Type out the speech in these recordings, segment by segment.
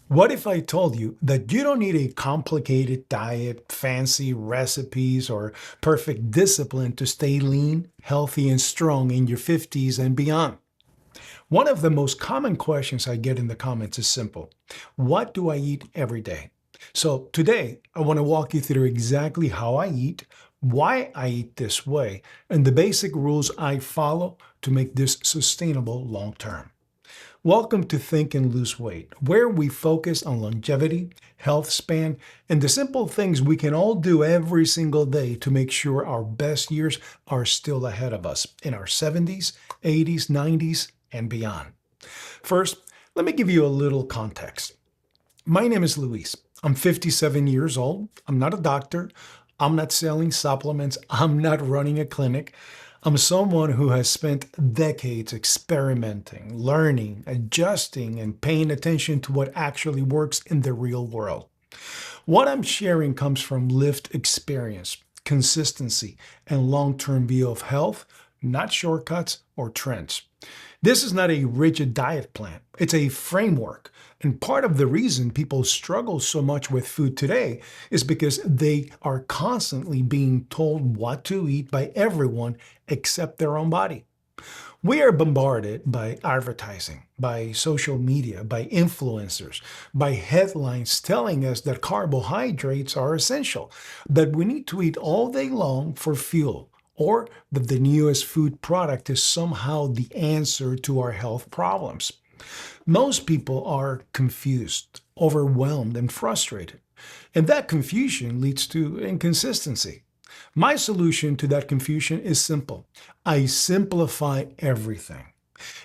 What if I told you that you don't need a complicated diet, fancy recipes, or perfect discipline to stay lean, healthy, and strong in your 50s and beyond? One of the most common questions I get in the comments is simple. What do I eat every day? So today, I want to walk you through exactly how I eat, why I eat this way, and the basic rules I follow to make this sustainable long term. Welcome to Think and Lose Weight, where we focus on longevity, health span, and the simple things we can all do every single day to make sure our best years are still ahead of us in our 70s, 80s, 90s, and beyond. First, let me give you a little context. My name is Luis. I'm 57 years old. I'm not a doctor. I'm not selling supplements. I'm not running a clinic. I'm someone who has spent decades experimenting, learning, adjusting, and paying attention to what actually works in the real world. What I'm sharing comes from lived experience, consistency, and long-term view of health, not shortcuts or trends. This is not a rigid diet plan. It's a framework. And part of the reason people struggle so much with food today is because they are constantly being told what to eat by everyone except their own body. We are bombarded by advertising, by social media, by influencers, by headlines telling us that carbohydrates are essential, that we need to eat all day long for fuel, or that the newest food product is somehow the answer to our health problems. Most people are confused, overwhelmed, and frustrated. And that confusion leads to inconsistency. My solution to that confusion is simple. I simplify everything.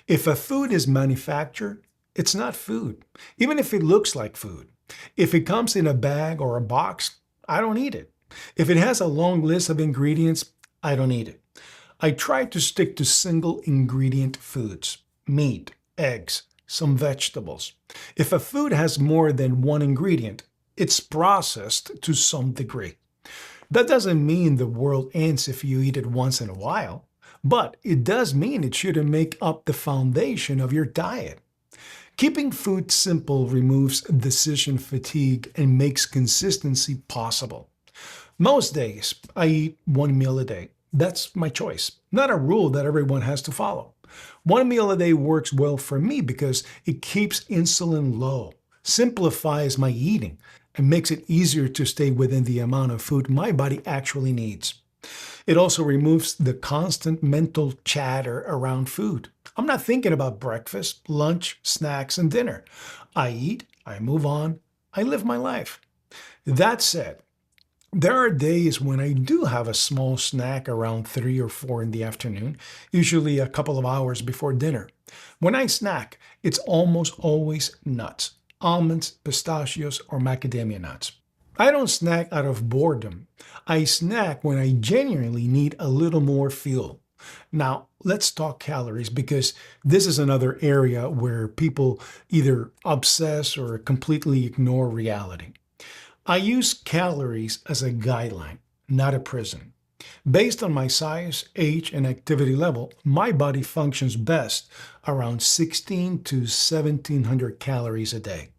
If a food is manufactured, it's not food, even if it looks like food. If it comes in a bag or a box, I don't eat it. If it has a long list of ingredients, I don't eat it. I try to stick to single ingredient foods, meat, eggs, some vegetables. If a food has more than one ingredient, it's processed to some degree. That doesn't mean the world ends if you eat it once in a while, but it does mean it shouldn't make up the foundation of your diet. Keeping food simple removes decision fatigue and makes consistency possible. Most days, I eat one meal a day. That's my choice, not a rule that everyone has to follow. One meal a day works well for me because it keeps insulin low, simplifies my eating, and makes it easier to stay within the amount of food my body actually needs. It also removes the constant mental chatter around food. I'm not thinking about breakfast, lunch, snacks, and dinner. I eat, I move on, I live my life. That said, there are days when I do have a small snack around 3 or 4 in the afternoon, usually a couple of hours before dinner. When I snack, it's almost always nuts, almonds, pistachios, or macadamia nuts. I don't snack out of boredom. I snack when I genuinely need a little more fuel. Now, let's talk calories because this is another area where people either obsess or completely ignore reality. I use calories as a guideline, not a prison. Based on my size, age, and activity level, my body functions best around 16 to 1700 calories a day.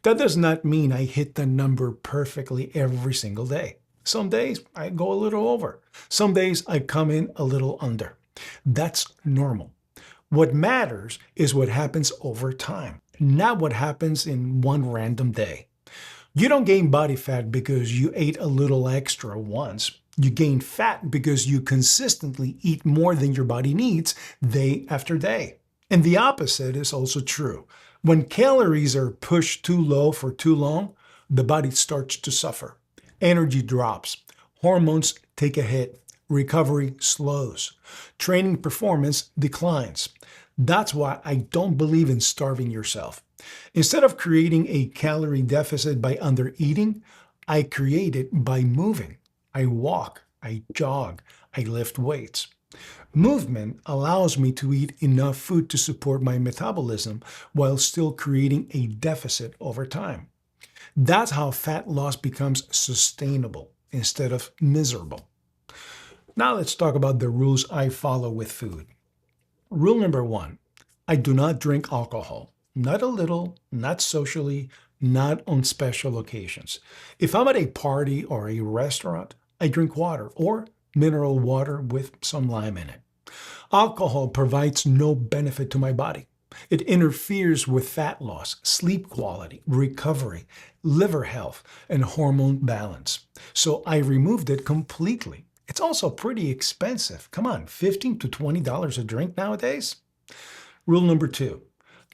That does not mean I hit the number perfectly every single day. Some days I go a little over. Some days I come in a little under. That's normal. What matters is what happens over time, not what happens in one random day. You don't gain body fat because you ate a little extra once. You gain fat because you consistently eat more than your body needs day after day. And the opposite is also true. When calories are pushed too low for too long, the body starts to suffer. Energy drops. Hormones take a hit. Recovery slows. Training performance declines. That's why I don't believe in starving yourself. Instead of creating a calorie deficit by undereating, I create it by moving. I walk, I jog, I lift weights. Movement allows me to eat enough food to support my metabolism while still creating a deficit over time. That's how fat loss becomes sustainable instead of miserable. Now let's talk about the rules I follow with food. Rule number one, I do not drink alcohol. Not a little, not socially, not on special occasions. If I'm at a party or a restaurant, I drink water or mineral water with some lime in it. Alcohol provides no benefit to my body. It interferes with fat loss, sleep quality, recovery, liver health, and hormone balance. So I removed it completely. It's also pretty expensive. Come on, $15 to $20 a drink nowadays? Rule number 2,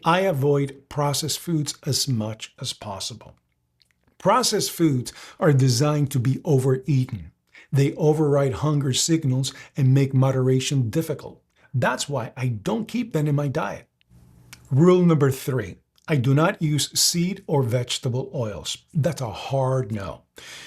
I avoid processed foods as much as possible. Processed foods are designed to be overeaten. They override hunger signals and make moderation difficult. That's why I don't keep them in my diet. Rule number 3, I do not use seed or vegetable oils. That's a hard no.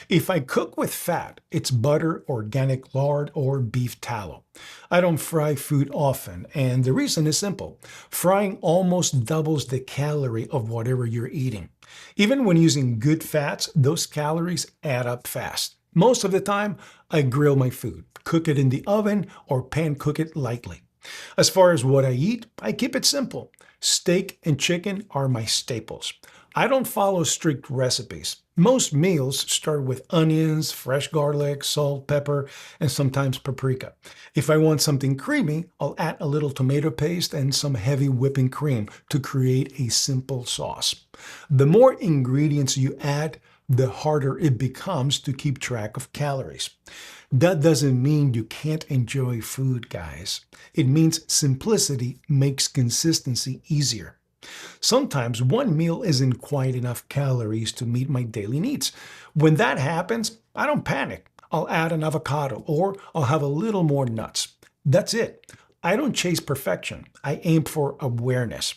If I cook with fat, it's butter, organic lard, or beef tallow. I don't fry food often, and the reason is simple. Frying almost doubles the calorie of whatever you're eating. Even when using good fats, those calories add up fast. Most of the time, I grill my food, cook it in the oven, or pan cook it lightly. As far as what I eat, I keep it simple. Steak and chicken are my staples. I don't follow strict recipes. Most meals start with onions, fresh garlic, salt, pepper, and sometimes paprika. If I want something creamy, I'll add a little tomato paste and some heavy whipping cream to create a simple sauce. The more ingredients you add, the harder it becomes to keep track of calories. That doesn't mean you can't enjoy food, guys. It means simplicity makes consistency easier. Sometimes one meal isn't quite enough calories to meet my daily needs. When that happens, I don't panic. I'll add an avocado or I'll have a little more nuts. That's it. I don't chase perfection. I aim for awareness.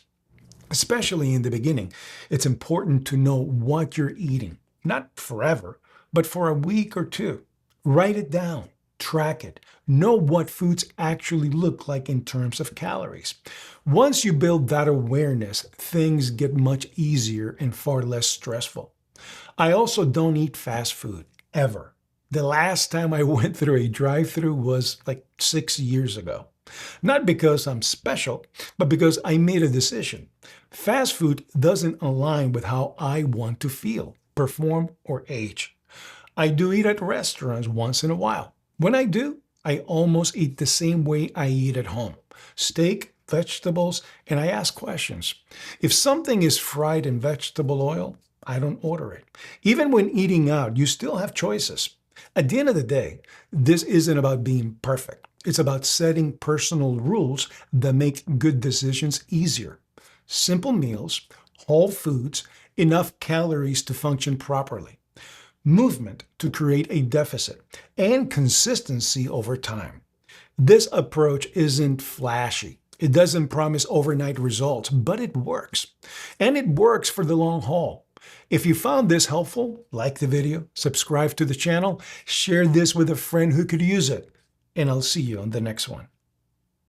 Especially in the beginning, it's important to know what you're eating. Not forever, but for a week or two. Write it down, track it, know what foods actually look like in terms of calories. Once you build that awareness, things get much easier and far less stressful. I also don't eat fast food, ever. The last time I went through a drive-thru was like 6 years ago. Not because I'm special, but because I made a decision. Fast food doesn't align with how I want to feel, perform, or age. I do eat at restaurants once in a while. When I do, I almost eat the same way I eat at home. Steak, vegetables, and I ask questions. If something is fried in vegetable oil, I don't order it. Even when eating out, you still have choices. At the end of the day, this isn't about being perfect. It's about setting personal rules that make good decisions easier. Simple meals, whole foods, enough calories to function properly. Movement to create a deficit, and consistency over time. This approach isn't flashy. It doesn't promise overnight results, but it works. And it works for the long haul. If you found this helpful, like the video, subscribe to the channel, share this with a friend who could use it, and I'll see you on the next one.